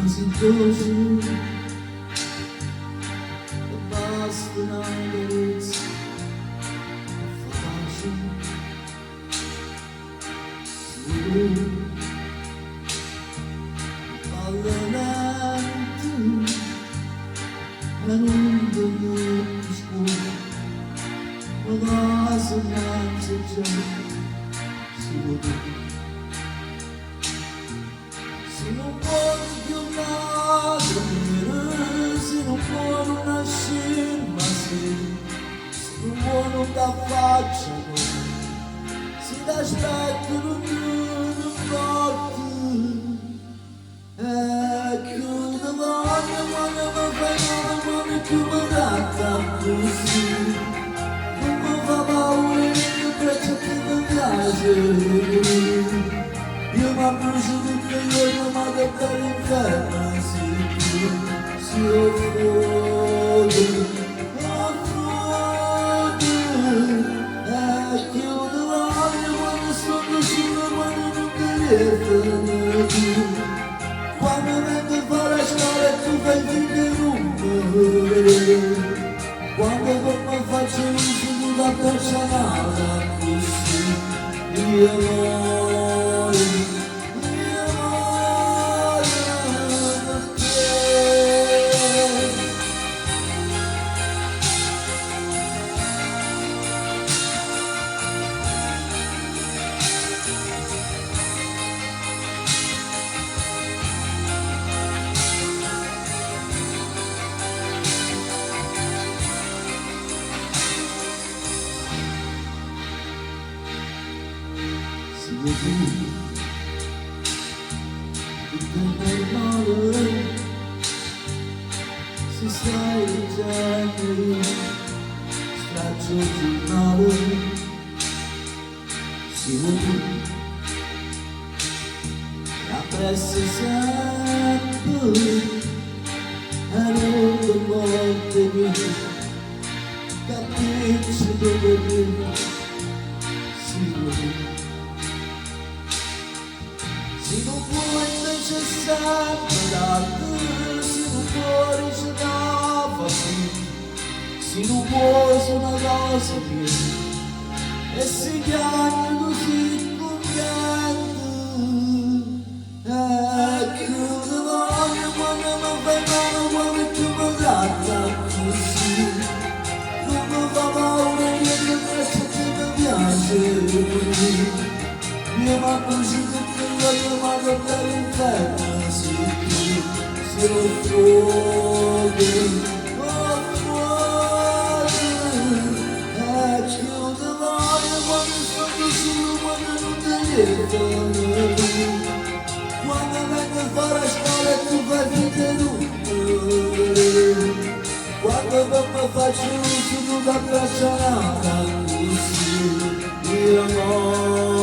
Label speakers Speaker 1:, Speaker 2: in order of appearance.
Speaker 1: Così dolce, basta una carezza, facile, allenante, e non dovevo ma sonanza già si vuole. Se non vuoi più nascere, se non vuoi nascere, ma se non vuoi non ti affacciano, se ti aspettano non morti. Ecco davanti quando mi fai male, quando tu mi tratta così, non mi fa paura, non penso che mi piace. Io mi brucio tutte le giorni, ma che dall'inferno si offode, e chiudo l'occhio quando sono solo, quando non mi riesco più. Quando vengo a fare la scuola e tu fai finta di rompere, quando mi faccio l'uso di una personale così, io voglio. Tutto è normale, se stai leggendo, straccio il giornale, si vede, la pressa sempre, e non lo volte mie, capisci dove viene, si vede. Se non vuoi invece sempre d'altro, se non vuoi ce la faccio, se non vuoi su una cosa mia, e se chiami così contento, chiudo l'occhio quando mi fai male, quando tu mi tratta così, non mi fa paura, io ti penso che mi piace. Io mi brucio tutte le giorni, ma che dall'inferno si offode, e chiudo l'occhio quando sono solo, quando non ti riesco, quando vengo a fare la scuola e tu fai finta di quando mi faccio l'uso di una bracciata così, io no.